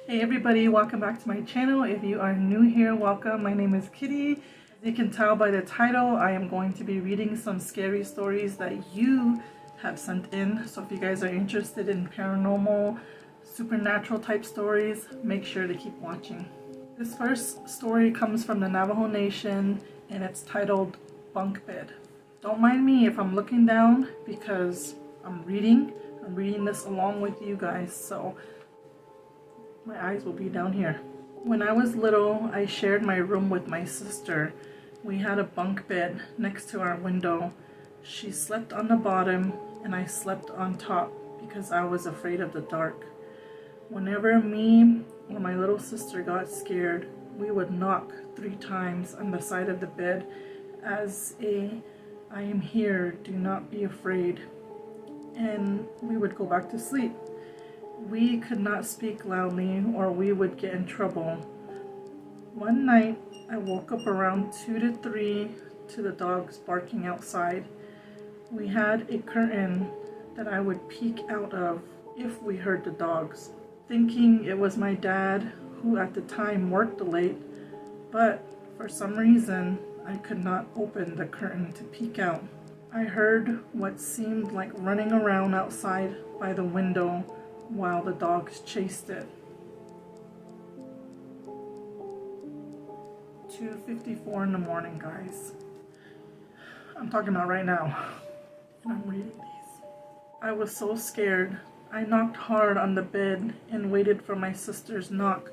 Hey everybody, welcome back to my channel. If you are new here, welcome. My name is Kitty. As you can tell by the title, I am going to be reading some scary stories that you have sent in. So if you guys are interested in paranormal, supernatural type stories, make sure to keep watching. This first story comes from the Navajo Nation and it's titled Bunk Bed. Don't mind me if I'm looking down because I'm reading this along with you guys, so my eyes will be down here. When I was little, I shared my room with my sister. We had a bunk bed next to our window. She slept on the bottom and I slept on top because I was afraid of the dark. Whenever me or my little sister got scared, we would knock 3 times on the side of the bed as I am here, do not be afraid. And we would go back to sleep. We could not speak loudly or we would get in trouble. One night, I woke up around 2 to 3 to the dogs barking outside. We had a curtain that I would peek out of if we heard the dogs, thinking it was my dad, who at the time worked late, but for some reason, I could not open the curtain to peek out. I heard what seemed like running around outside by the window while the dogs chased it. 2:54 in the morning, guys. I'm talking about right now. And I'm reading these. I was so scared. I knocked hard on the bed and waited for my sister's knock.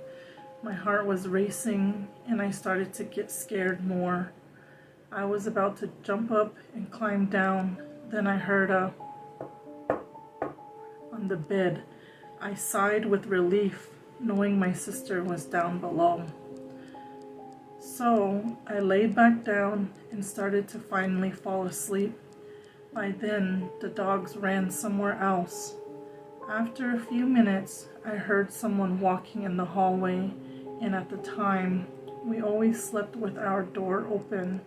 My heart was racing and I started to get scared more. I was about to jump up and climb down. Then I heard a on the bed. I sighed with relief, knowing my sister was down below. So I laid back down and started to finally fall asleep. By then, the dogs ran somewhere else. After a few minutes, I heard someone walking in the hallway, and at the time, we always slept with our door open.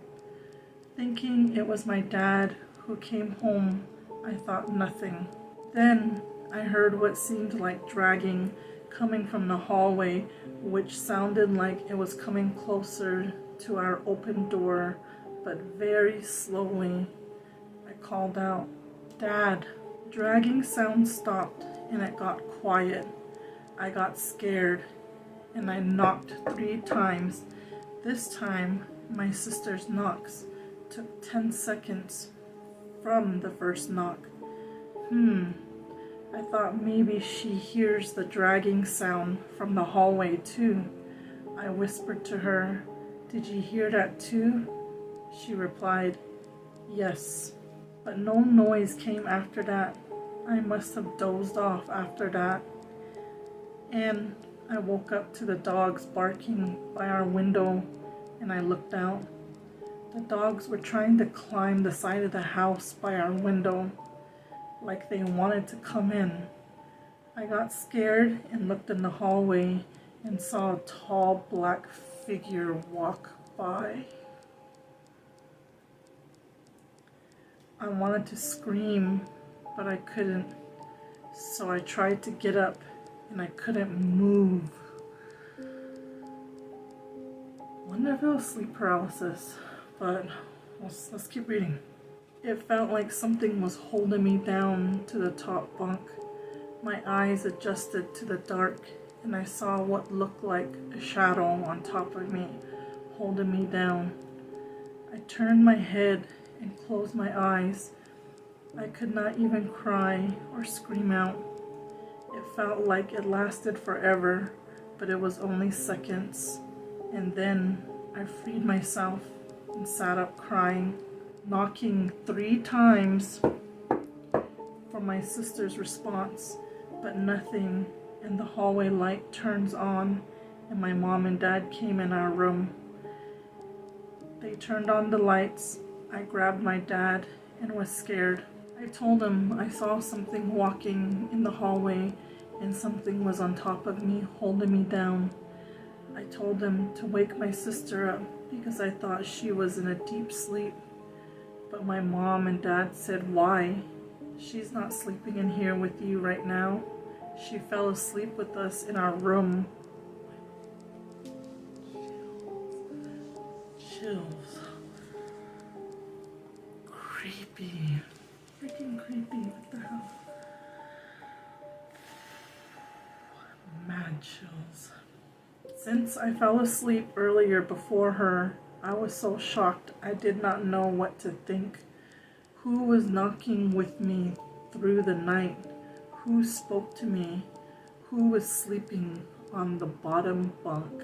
Thinking it was my dad who came home, I thought nothing. Then I heard what seemed like dragging coming from the hallway, which sounded like it was coming closer to our open door, but very slowly. I called out, "Dad." Dragging sound stopped and it got quiet. I got scared and I knocked 3 times. This time, my sister's knocks took 10 seconds from the first knock. I thought maybe she hears the dragging sound from the hallway too. I whispered to her, "Did you hear that too?" She replied, "Yes." But no noise came after that. I must have dozed off after that. And I woke up to the dogs barking by our window and I looked out. The dogs were trying to climb the side of the house by our window, like they wanted to come in. I got scared and looked in the hallway and saw a tall black figure walk by. I wanted to scream, but I couldn't, so I tried to get up and I couldn't move. Wonder if it was sleep paralysis, but let's keep reading. It felt like something was holding me down to the top bunk. My eyes adjusted to the dark and I saw what looked like a shadow on top of me, holding me down. I turned my head and closed my eyes. I could not even cry or scream out. It felt like it lasted forever, but it was only seconds. And then I freed myself and sat up crying, knocking 3 times for my sister's response, but nothing, and the hallway light turns on and my mom and dad came in our room. They turned on the lights. I grabbed my dad and was scared. I told him I saw something walking in the hallway and something was on top of me, holding me down. I told him to wake my sister up because I thought she was in a deep sleep. But my mom and dad said, "Why? She's not sleeping in here with you right now." She fell asleep with us in our room. Chills. Creepy. Freaking creepy. What the hell? Mad chills. Since I fell asleep earlier before her, I was so shocked I did not know what to think. Who was knocking with me through the night? Who spoke to me? Who was sleeping on the bottom bunk?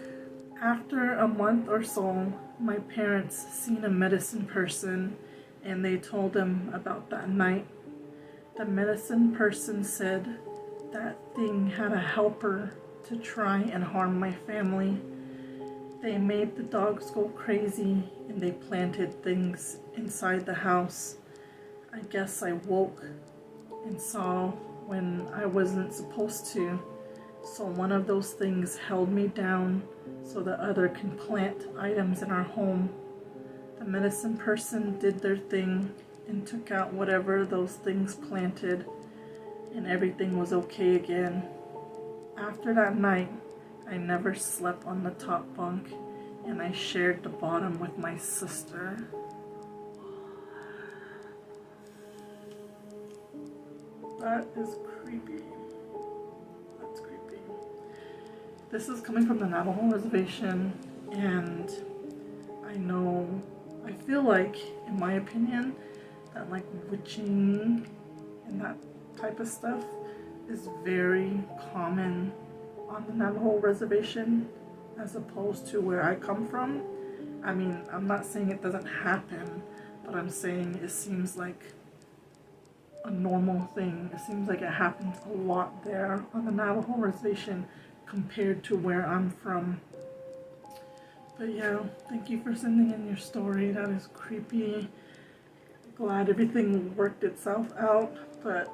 After a month or so, my parents seen a medicine person and they told them about that night. The medicine person said that thing had a helper to try and harm my family. They made the dogs go crazy and they planted things inside the house. I guess I woke and saw when I wasn't supposed to. So one of those things held me down so the other can plant items in our home. The medicine person did their thing and took out whatever those things planted, and everything was okay again. After that night, I never slept on the top bunk, and I shared the bottom with my sister. That is creepy. That's creepy. This is coming from the Navajo reservation, and I feel like, in my opinion, that like witching and that type of stuff is very common on the Navajo reservation as opposed to where I come from. I mean, I'm not saying it doesn't happen, but I'm saying it seems like a normal thing. It seems like it happens a lot there on the Navajo reservation compared to where I'm from. But yeah, thank you for sending in your story. That is creepy. Glad everything worked itself out, but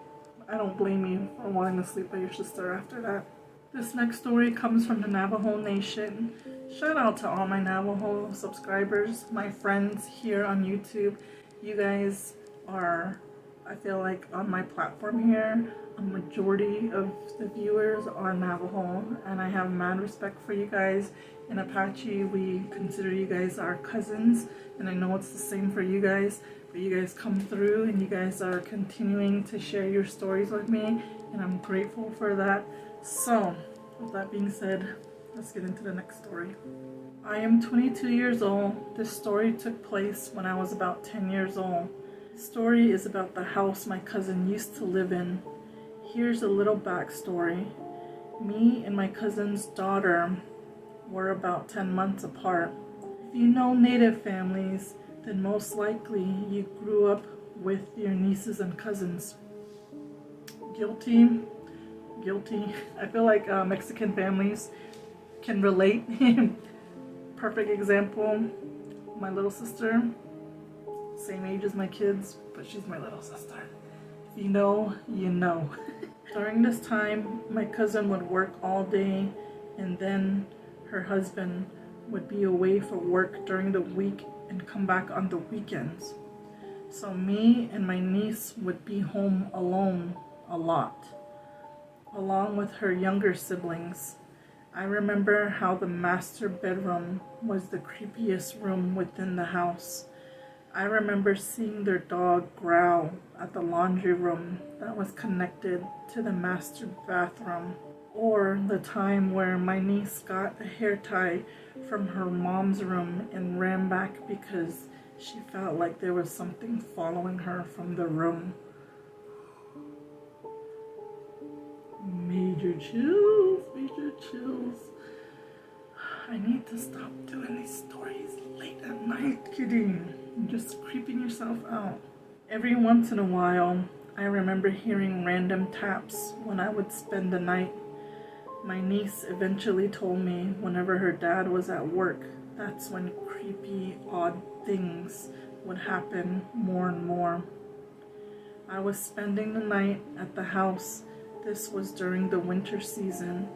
I don't blame you for wanting to sleep by your sister after that. This next story comes from the Navajo Nation. Shout out to all my Navajo subscribers, my friends here on YouTube. You guys are, I feel like, on my platform here, a majority of the viewers are Navajo, and I have mad respect for you guys. In Apache, we consider you guys our cousins, and I know it's the same for you guys, but you guys come through and you guys are continuing to share your stories with me, and I'm grateful for that. So, with that being said, let's get into the next story. I am 22 years old. This story took place when I was about 10 years old. The story is about the house my cousin used to live in. Here's a little backstory. Me and my cousin's daughter were about 10 months apart. If you know Native families, then most likely you grew up with your nieces and cousins. Guilty. I feel like Mexican families can relate. Perfect example, my little sister, same age as my kids, but she's my little sister. If you know, you know. During this time, my cousin would work all day, and then her husband would be away for work during the week and come back on the weekends. So me and my niece would be home alone a lot, along with her younger siblings. I remember how the master bedroom was the creepiest room within the house. I remember seeing their dog growl at the laundry room that was connected to the master bathroom. Or the time where my niece got a hair tie from her mom's room and ran back because she felt like there was something following her from the room. Major chills, major chills. I need to stop doing these stories late at night, kidding. You're just creeping yourself out. Every once in a while, I remember hearing random taps when I would spend the night. My niece eventually told me whenever her dad was at work, that's when creepy, odd things would happen more and more. I was spending the night at the house. This was during the winter season.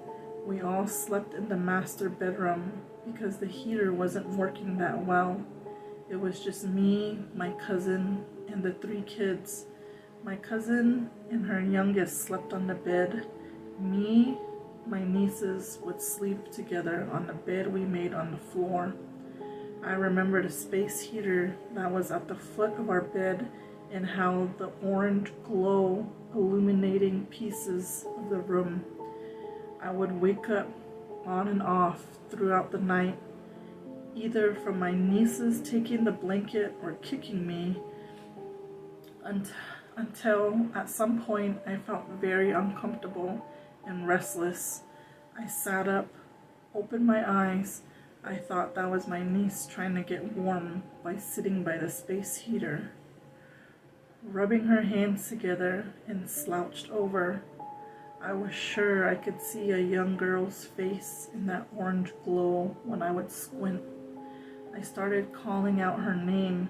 We all slept in the master bedroom because the heater wasn't working that well. It was just me, my cousin, and the 3 kids. My cousin and her youngest slept on the bed. My nieces would sleep together on the bed we made on the floor. I remember the space heater that was at the foot of our bed and how the orange glow illuminating pieces of the room. I would wake up on and off throughout the night, either from my nieces taking the blanket or kicking me, until at some point I felt very uncomfortable and restless. I sat up, opened my eyes. I thought that was my niece trying to get warm by sitting by the space heater. Rubbing her hands together and slouched over, I was sure I could see a young girl's face in that orange glow when I would squint. I started calling out her name,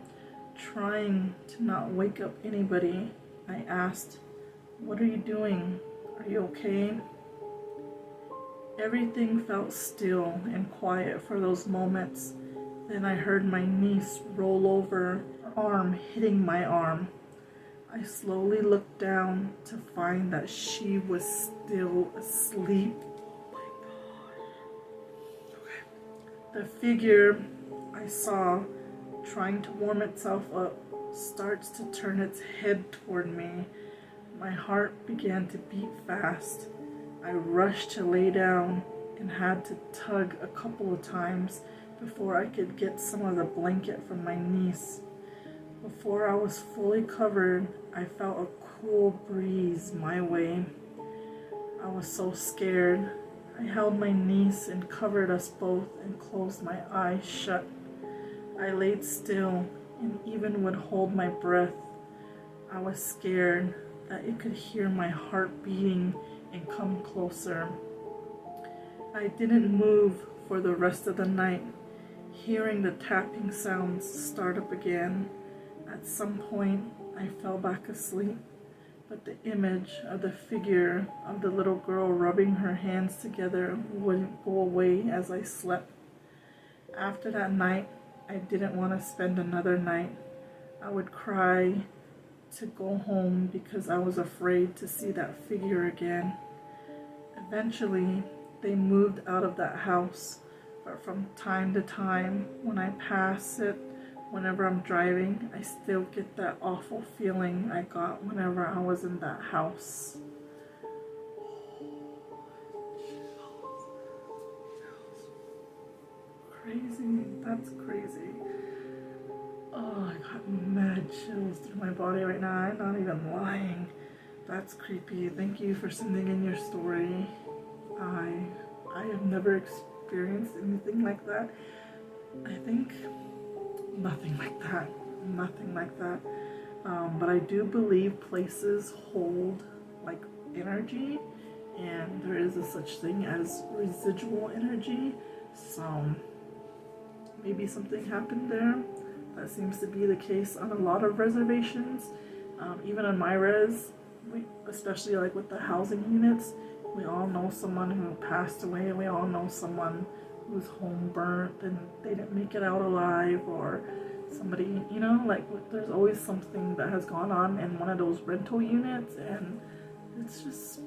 trying to not wake up anybody. I asked, "What are you doing? Are you okay?" Everything felt still and quiet for those moments. Then I heard my niece roll over, her arm hitting my arm. I slowly looked down to find that she was still asleep. Oh my gosh. Okay. The figure I saw trying to warm itself up starts to turn its head toward me. My heart began to beat fast. I rushed to lay down and had to tug a couple of times before I could get some of the blanket from my niece. Before I was fully covered, I felt a cool breeze my way. I was so scared. I held my niece and covered us both and closed my eyes shut. I laid still and even would hold my breath. I was scared that it could hear my heart beating and come closer. I didn't move for the rest of the night, hearing the tapping sounds start up again. At some point, I fell back asleep, but the image of the figure of the little girl rubbing her hands together wouldn't go away as I slept. After that night, I didn't want to spend another night. I would cry to go home because I was afraid to see that figure again. Eventually, they moved out of that house, but from time to time, when I pass it, whenever I'm driving, I still get that awful feeling I got whenever I was in that house. Crazy, that's crazy. Oh, I got mad chills through my body right now. I'm not even lying. That's creepy. Thank you for sending in your story. I have never experienced anything like that. I think nothing like that. Nothing like that. But I do believe places hold like energy, and there is a such thing as residual energy. So maybe something happened there. That seems to be the case on a lot of reservations. Even on my res, especially like with the housing units, we all know someone who passed away. We all know someone whose home burnt and they didn't make it out alive, or somebody, you know, like there's always something that has gone on in one of those rental units, and it's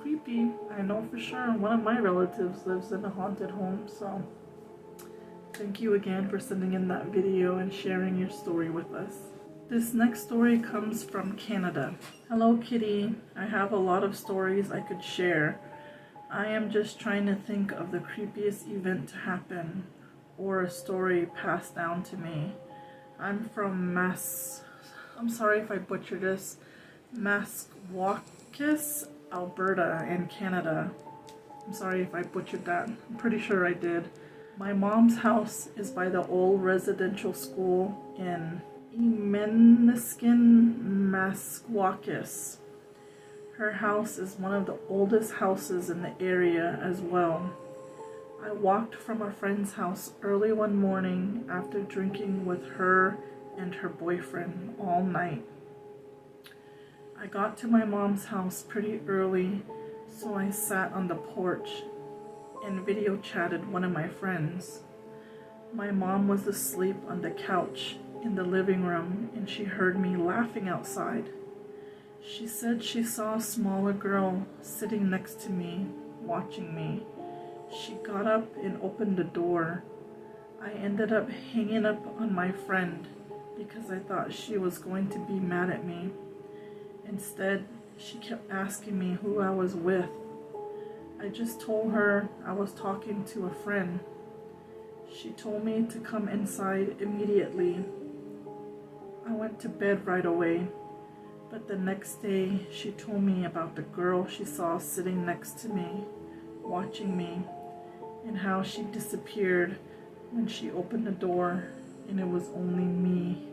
creepy. I know for sure one of my relatives lives in a haunted home, so thank you again for sending in that video and sharing your story with us. This next story comes from Canada. Hello Kitty, I have a lot of stories I could share. I am just trying to think of the creepiest event to happen, or a story passed down to me. I'm from I'm sorry if I butchered this, Massachusetts, Alberta in Canada. I'm sorry if I butchered that. I'm pretty sure I did. My mom's house is by the old residential school in Meniskin, Massachusetts. Her house is one of the oldest houses in the area as well. I walked from a friend's house early one morning after drinking with her and her boyfriend all night. I got to my mom's house pretty early, so I sat on the porch and video chatted one of my friends. My mom was asleep on the couch in the living room, and she heard me laughing outside. She said she saw a smaller girl sitting next to me, watching me. She got up and opened the door. I ended up hanging up on my friend because I thought she was going to be mad at me. Instead, she kept asking me who I was with. I just told her I was talking to a friend. She told me to come inside immediately. I went to bed right away, but the next day she told me about the girl she saw sitting next to me, watching me, and how she disappeared when she opened the door and it was only me.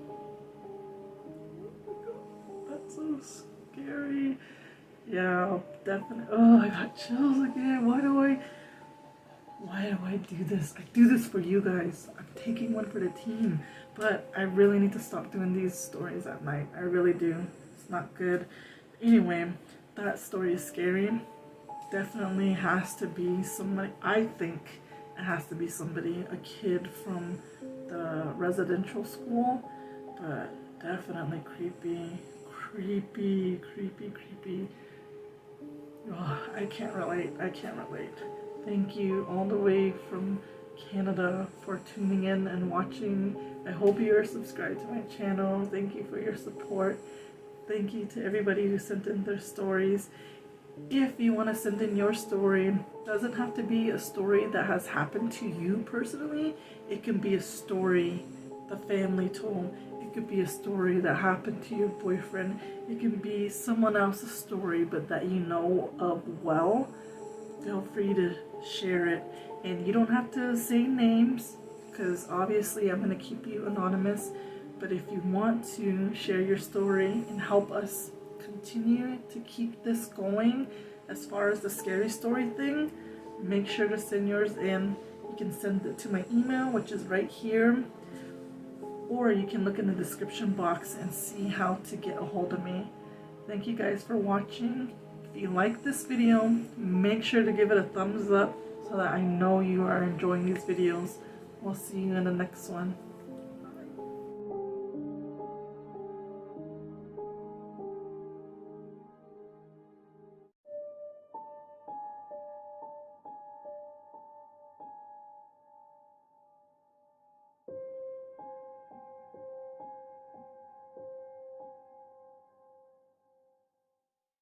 That's so scary. Yeah, definitely. Oh, I got chills again. Why do I do this? I do this for you guys. I'm taking one for the team. But I really need to stop doing these stories at night. I really do. It's not good. Anyway, that story is scary. Definitely has to be somebody, I think it has to be somebody, a kid from the residential school. But definitely creepy. Creepy. Oh, I can't relate. Thank you all the way from Canada for tuning in and watching. I hope you are subscribed to my channel. Thank you for your support. Thank you to everybody who sent in their stories. If you want to send in your story, it doesn't have to be a story that has happened to you personally. It can be a story the family told. It could be a story that happened to your boyfriend. It can be someone else's story, but that you know of well. Feel free to share it. And you don't have to say names, because obviously I'm going to keep you anonymous. But if you want to share your story and help us continue to keep this going as far as the scary story thing, make sure to send yours in. You can send it to my email, which is right here, or you can look in the description box and see how to get a hold of me. Thank you guys for watching. If you like this video, make sure to give it a thumbs up so that I know you are enjoying these videos. We'll see you in the next one.